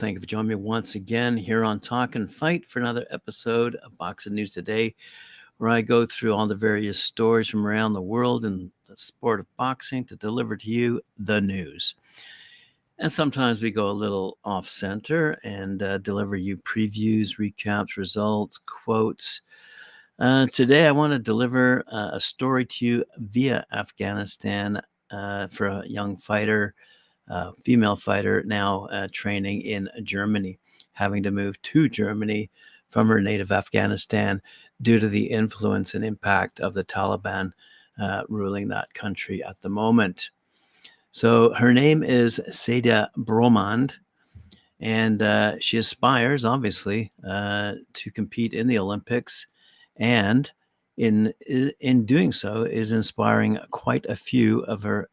Thank you for joining me once again here on Talk and Fight for another episode of Boxing News Today, where I go through all the various stories from around the world in the sport of boxing to deliver to you the news. And sometimes we go a little off center and deliver you previews, recaps, results, quotes. Today, I want to deliver a story to you via Afghanistan for a young fighter. Female fighter now training in Germany, having to move to Germany from her native Afghanistan due to the influence and impact of the Taliban ruling that country at the moment. So her name is Sadia Bromand, and she aspires, obviously, to compete in the Olympics, and in doing so is inspiring quite a few of her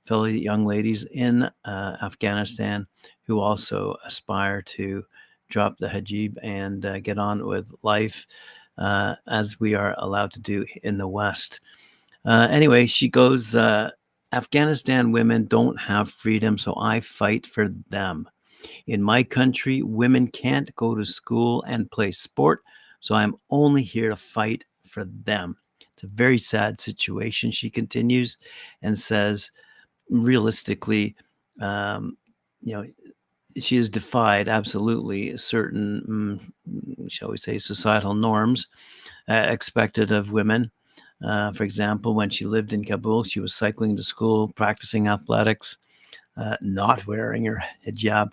fellow young ladies in Afghanistan who also aspire to drop the hijab and get on with life as we are allowed to do in the West. Anyway, she goes, Afghanistan women don't have freedom, so I fight for them. In my country, women can't go to school and play sport, so I'm only here to fight for them. It's a very sad situation, she continues, and says, realistically, you know, she has defied absolutely certain, shall we say, societal norms expected of women. For example, when she lived in Kabul, she was cycling to school, practicing athletics, not wearing her hijab,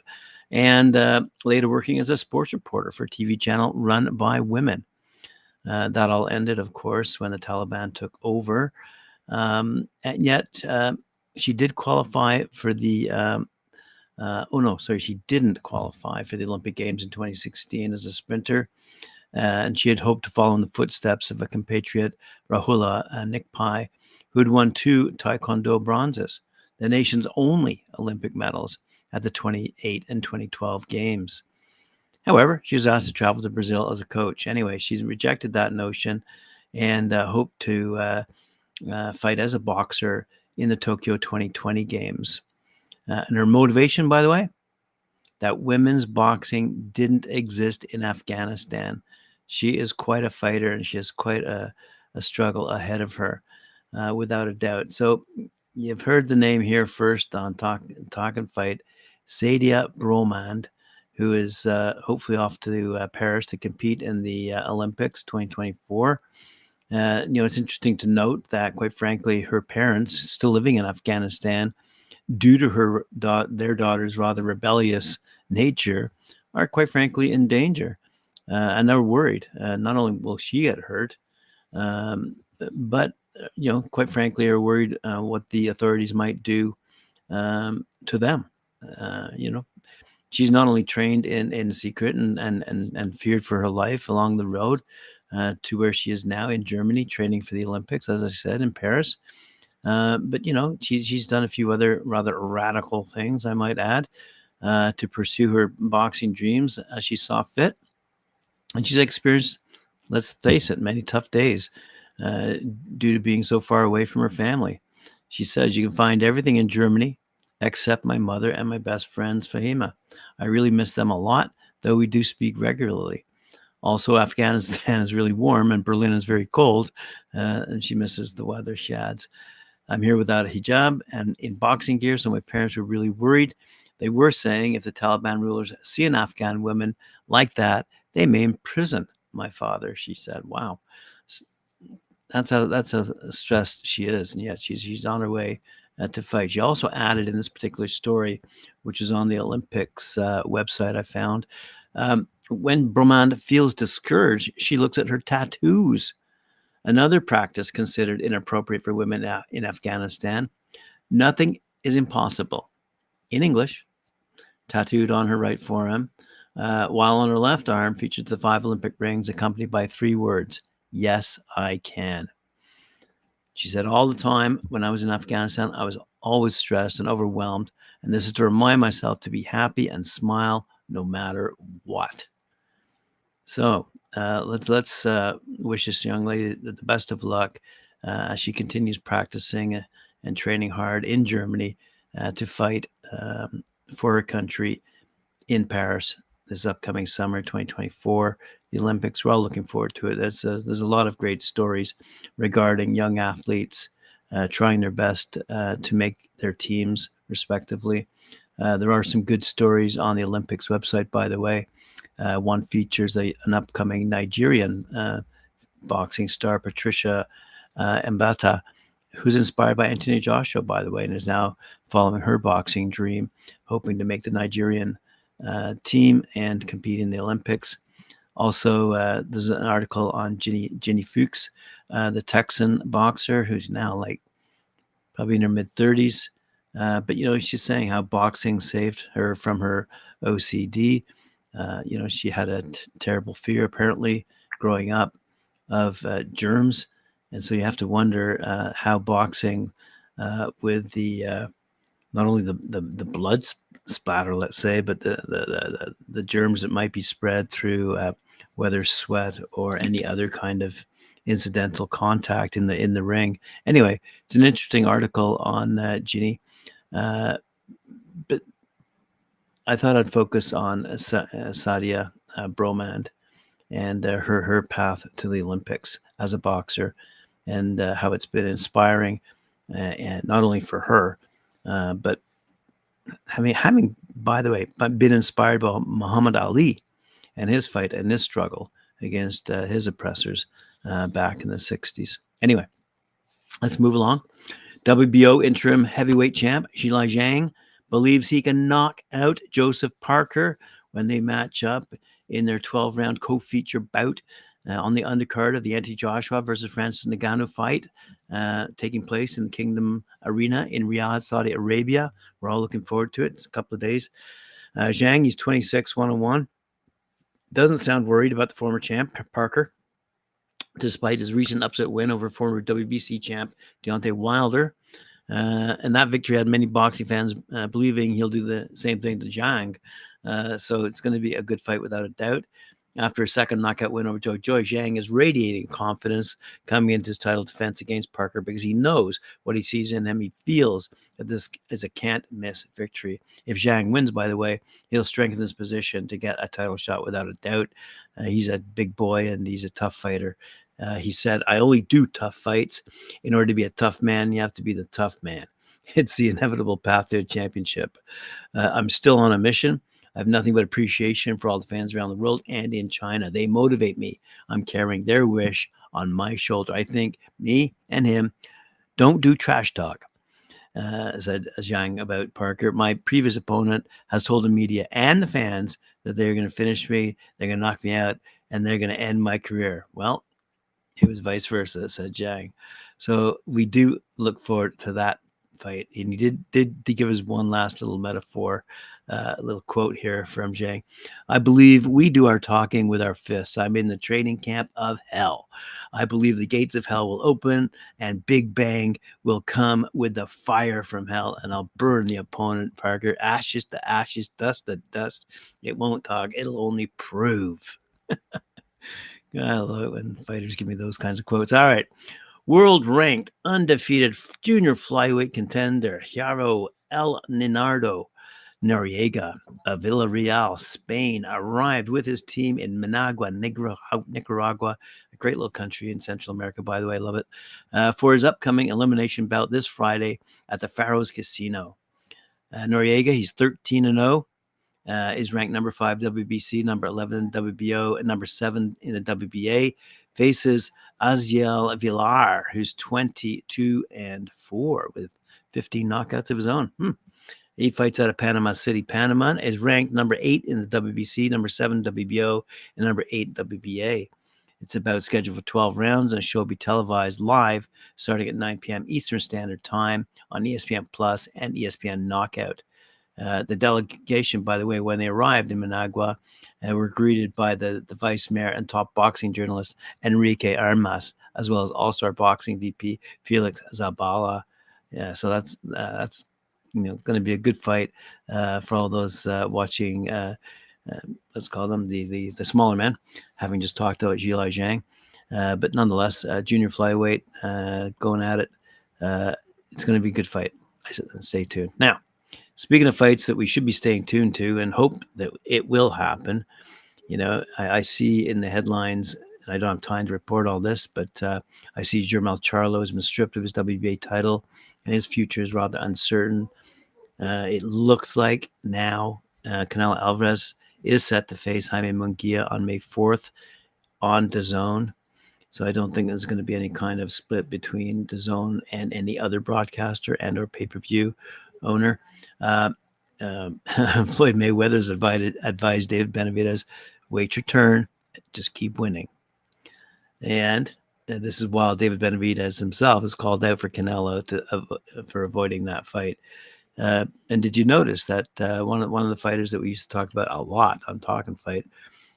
and later working as a sports reporter for a TV channel run by women. That all ended, of course, when the Taliban took over. And yet, she did qualify for the she didn't qualify for the Olympic Games in 2016 as a sprinter, and she had hoped to follow in the footsteps of a compatriot, Rahula Nikpai, who had won 2 Taekwondo bronzes, the nation's only Olympic medals at the 2008 and 2012 Games. However, she was asked to travel to Brazil as a coach. Anyway, she's rejected that notion and hoped to fight as a boxer in the Tokyo 2020 Games. And her motivation, by the way, that women's boxing didn't exist in Afghanistan. She is quite a fighter, and she has quite a struggle ahead of her, without a doubt. So you've heard the name here first on Talk and Fight, Sadia Bromand, who is hopefully off to Paris to compete in the Olympics 2024. It's interesting to note that, quite frankly, her parents, still living in Afghanistan, due to their daughter's rather rebellious nature, are quite frankly in danger. And they're worried. Not only will she get hurt, but, quite frankly, are worried what the authorities might do to them. She's not only trained in secret and feared for her life along the road to where she is now in Germany, training for the Olympics, as I said, in Paris. But she's done a few other rather radical things, I might add, to pursue her boxing dreams as she saw fit. And she's experienced, let's face it, many tough days due to being so far away from her family. She says, "You can find everything in Germany except my mother and my best friends, Fahima. I really miss them a lot, though we do speak regularly. Also, Afghanistan is really warm and Berlin is very cold, and she misses the weather," she adds. "I'm here without a hijab and in boxing gear, so my parents were really worried. They were saying if the Taliban rulers see an Afghan woman like that, they may imprison my father," she said. Wow. That's how stressed she is, and yet she's on her way to fight. She also added in this particular story, which is on the Olympics website I found, when Bromand feels discouraged, she looks at her tattoos. Another practice considered inappropriate for women in Afghanistan. Nothing is impossible, in English, tattooed on her right forearm, while on her left arm features the 5 Olympic rings accompanied by 3 words, "Yes, I can." She said, "All the time when I was in Afghanistan, I was always stressed and overwhelmed, and this is to remind myself to be happy and smile no matter what." So let's wish this young lady the best of luck as she continues practicing and training hard in Germany to fight for her country in Paris this upcoming summer, 2024, the Olympics. We're all looking forward to it. There's a lot of great stories regarding young athletes trying their best to make their teams respectively. There are some good stories on the Olympics website, by the way. One features an upcoming Nigerian boxing star, Patricia Mbata, who's inspired by Anthony Joshua, by the way, and is now following her boxing dream, hoping to make the Nigerian team and compete in the Olympics. Also, there's an article on Ginny Fuchs, the Texan boxer, who's now like probably in her mid-30s. But, she's saying how boxing saved her from her OCD. She had a terrible fear, apparently, growing up of germs. And so you have to wonder how boxing with the not only the blood splatter, let's say, but the germs that might be spread through whether sweat or any other kind of incidental contact in the ring. Anyway, it's an interesting article on Ginny, but I thought I'd focus on Sadia Bromand and her path to the Olympics as a boxer, and how it's been inspiring, and not only for her, but having, by the way, been inspired by Muhammad Ali and his fight and his struggle against his oppressors back in the 60s. Anyway, let's move along. WBO interim heavyweight champ Zhelei Zhang believes he can knock out Joseph Parker when they match up in their 12-round co-feature bout on the undercard of the Anthony Joshua versus Francis Ngannou fight taking place in the Kingdom Arena in Riyadh, Saudi Arabia. We're all looking forward to it. It's a couple of days. Zhang, he's 26, 101. Doesn't sound worried about the former champ, Parker, despite his recent upset win over former WBC champ Deontay Wilder. And that victory had many boxing fans believing he'll do the same thing to Zhang. So it's going to be a good fight without a doubt. After a second knockout win over Joe Joy, Zhang is radiating confidence coming into his title defense against Parker because he knows what he sees in him. He feels that this is a can't-miss victory. If Zhang wins, by the way, he'll strengthen his position to get a title shot without a doubt. He's a big boy and he's a tough fighter. He said, "I only do tough fights. In order to be a tough man, you have to be the tough man. It's the inevitable path to a championship. I'm still on a mission. I have nothing but appreciation for all the fans around the world and in China. They motivate me. I'm carrying their wish on my shoulder. I think me and him don't do trash talk," said Zhang about Parker. "My previous opponent has told the media and the fans that they're going to finish me, they're going to knock me out, and they're going to end my career." Well, it was vice versa, said Zhang. So we do look forward to that fight. And he did give us one last little metaphor, a little quote here from Zhang. "I believe we do our talking with our fists. I'm in the training camp of hell. I believe the gates of hell will open and Big Bang will come with the fire from hell, and I'll burn the opponent, Parker. Ashes to ashes, dust to dust. It won't talk. It'll only prove." I love it when fighters give me those kinds of quotes. All right. World-ranked, undefeated junior flyweight contender Jairo El Noriega of Villarreal, Spain, arrived with his team in Managua, Nicaragua, a great little country in Central America, by the way. I love it. For his upcoming elimination bout this Friday at the Faroes Casino. Noriega, he's 13-0. Is ranked number 5 WBC, number 11 in WBO, and number 7 in the WBA. Faces Aziel Villar, who's 22-4 with 15 knockouts of his own. He fights out of Panama City, Panama. Is ranked number 8 in the WBC, number 7 WBO, and number 8 WBA. It's about scheduled for 12 rounds, and the show will be televised live starting at 9 p.m. Eastern Standard Time on ESPN Plus and ESPN Knockout. The delegation, by the way, when they arrived in Managua, were greeted by the vice mayor and top boxing journalist Enrique Armas, as well as all-star boxing VP Felix Zabala. Yeah, so that's going to be a good fight for all those watching. Let's call them the smaller men, having just talked about Zhelei Zhang, but nonetheless, junior flyweight going at it. It's going to be a good fight. I said, stay tuned now. Speaking of fights that we should be staying tuned to and hope that it will happen, I see in the headlines, and I don't have time to report all this, but I see Jermell Charlo has been stripped of his WBA title, and his future is rather uncertain. It looks like now Canelo Alvarez is set to face Jaime Munguia on May 4th on DAZN. So I don't think there's going to be any kind of split between DAZN and any other broadcaster and or pay-per-view owner. Floyd Mayweather's advised David Benavidez, wait your turn, just keep winning. And this is while David Benavidez himself is called out for Canelo for avoiding that fight. And did you notice that one of the fighters that we used to talk about a lot on Talk and Fight,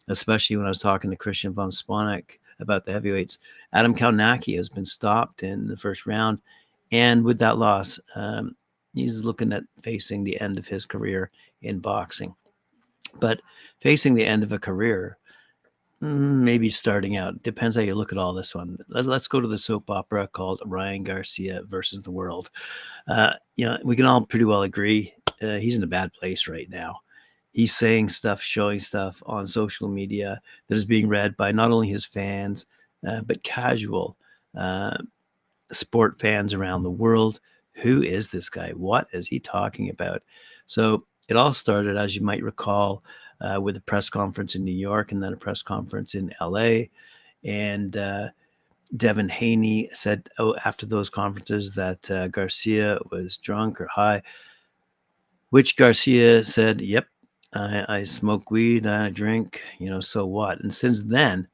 especially when I was talking to Christian von Sponek about the heavyweights, Adam Kaunaki has been stopped in the first round. And with that loss, he's looking at facing the end of his career in boxing. But facing the end of a career, maybe starting out, depends how you look at all this one. Let's go to the soap opera called Ryan Garcia versus the World. We can all pretty well agree he's in a bad place right now. He's saying stuff, showing stuff on social media that is being read by not only his fans, but casual sport fans around the world. Who is this guy? What is he talking about? So it all started, as you might recall, with a press conference in New York and then a press conference in LA. And Devin Haney said, after those conferences that Garcia was drunk or high, which Garcia said, yep, I smoke weed, I drink, so what? And since then,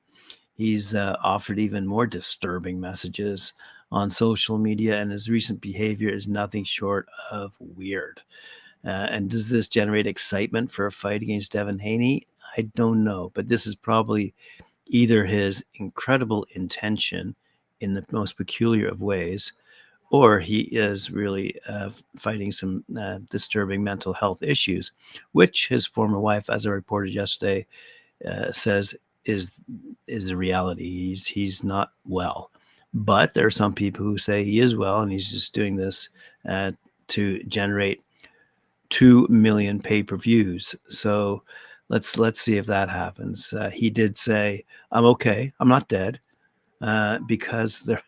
he's offered even more disturbing messages on social media, and his recent behavior is nothing short of weird. And does this generate excitement for a fight against Devin Haney? I don't know, but this is probably either his incredible intention in the most peculiar of ways, or he is really fighting some disturbing mental health issues, which his former wife, as I reported yesterday, says is the reality. He's not well. But there are some people who say he is well, and he's just doing this to generate 2 million pay-per-views. So let's see if that happens. He did say, "I'm okay. I'm not dead," because there.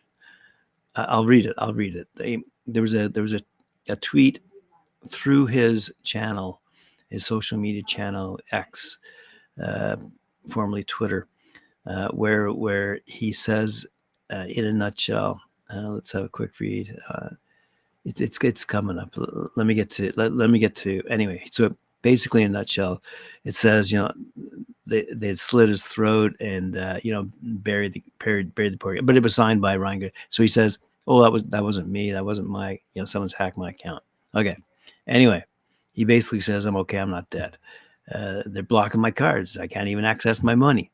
I'll read it. There was a tweet through his channel, his social media channel X, formerly Twitter, where he says, in a nutshell, let's have a quick read. It's coming up. Let me get to anyway. So basically, in a nutshell, it says, they slid his throat and buried the poor, but it was signed by Ryan Garcia. So he says, "Oh, that wasn't me. That wasn't my someone's hacked my account." Okay. Anyway, he basically says, "I'm okay. I'm not dead. They're blocking my cards. I can't even access my money."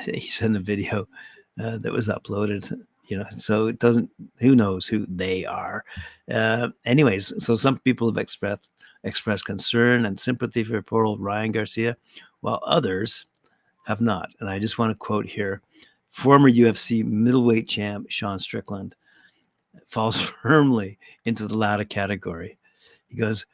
He sent a video that was uploaded. So it doesn't. Who knows who they are? Anyways, so some people have expressed concern and sympathy for poor old Ryan Garcia, while others have not. And I just want to quote here, former UFC middleweight champ Sean Strickland falls firmly into the latter category. He goes,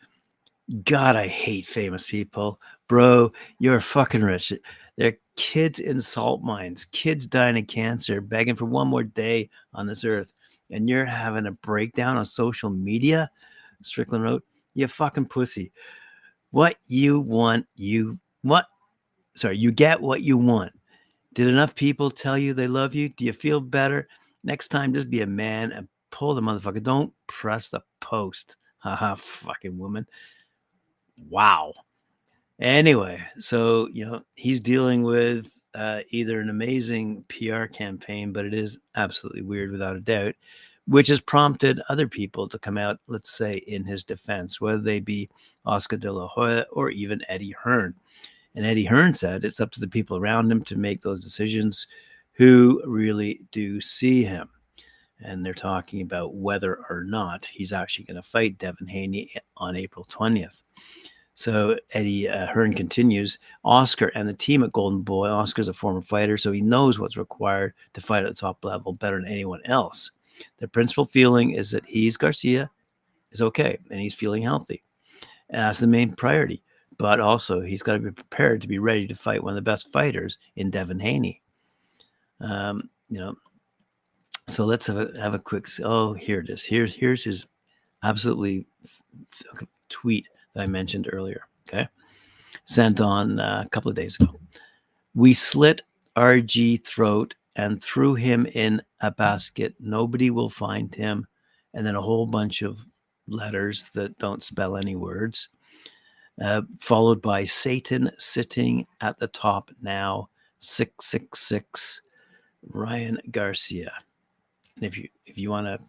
"God, I hate famous people. Bro, you're fucking rich. They're kids in salt mines, kids dying of cancer, begging for one more day on this earth. And you're having a breakdown on social media?" Strickland wrote, "You fucking pussy. You get what you want. Did enough people tell you they love you? Do you feel better? Next time, just be a man and pull the motherfucker. Don't press the post. Haha, fucking woman." Wow. Anyway, so, he's dealing with either an amazing PR campaign, but it is absolutely weird without a doubt, which has prompted other people to come out, let's say, in his defense, whether they be Oscar De La Hoya or even Eddie Hearn. And Eddie Hearn said it's up to the people around him to make those decisions who really do see him. And they're talking about whether or not he's actually going to fight Devin Haney on April 20th. So Eddie Hearn continues, Oscar and the team at Golden Boy, Oscar's a former fighter, so he knows what's required to fight at the top level better than anyone else. The principal feeling is that Garcia is okay, and he's feeling healthy. That's the main priority. But also, he's got to be prepared to be ready to fight one of the best fighters in Devin Haney. You know, so let's have a quick. Oh, here it is. Here's his absolutely tweet that I mentioned earlier. Okay, sent on a couple of days ago. We slit RG throat and threw him in a basket. Nobody will find him. And then a whole bunch of letters that don't spell any words, followed by Satan sitting at the top now, 666, Ryan Garcia. And if you want to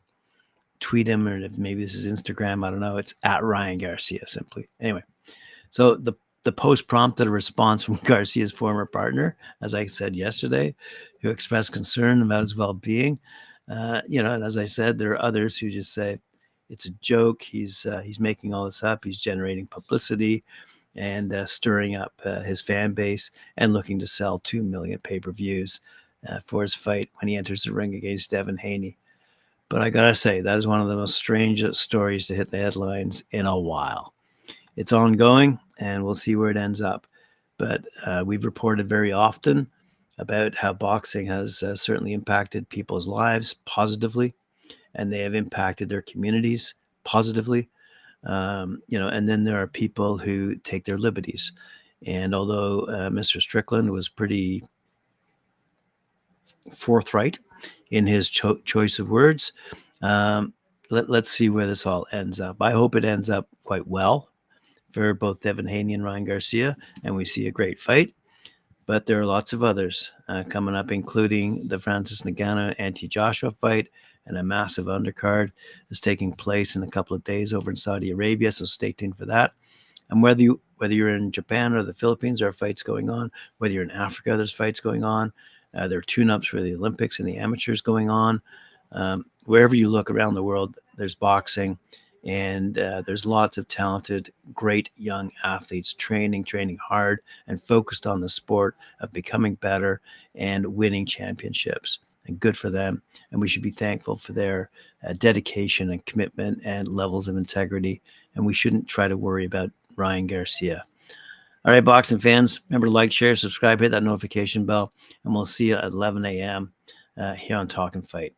tweet him, or if maybe this is Instagram, I don't know, it's at Ryan Garcia simply. Anyway, so the post prompted a response from Garcia's former partner, as I said yesterday, who expressed concern about his well-being. And as I said, there are others who just say it's a joke. He's making all this up. He's generating publicity and stirring up his fan base and looking to sell 2 million pay-per-views for his fight when he enters the ring against Devin Haney. But I gotta say, that is one of the most strange stories to hit the headlines in a while. It's ongoing, and we'll see where it ends up. But we've reported very often about how boxing has certainly impacted people's lives positively, and they have impacted their communities positively. And then there are people who take their liberties. And although Mr. Strickland was pretty forthright in his choice of words, let's see where this all ends up. I hope it ends up quite well for both Devin Haney and Ryan Garcia, and we see a great fight. But there are lots of others coming up, including the Francis Ngannou anti-Joshua fight, and a massive undercard is taking place in a couple of days over in Saudi Arabia, so stay tuned for that. And whether you're in Japan or the Philippines, there are fights going on. Whether you're in Africa, there's fights going on. There are tune-ups for the Olympics and the amateurs going on. Wherever you look around the world, there's boxing. And there's lots of talented, great young athletes training hard and focused on the sport of becoming better and winning championships. And good for them. And we should be thankful for their dedication and commitment and levels of integrity. And we shouldn't try to worry about Ryan Garcia. All right, boxing fans, remember to like, share, subscribe, hit that notification bell, and we'll see you at 11 a.m. Here on Talk and Fight.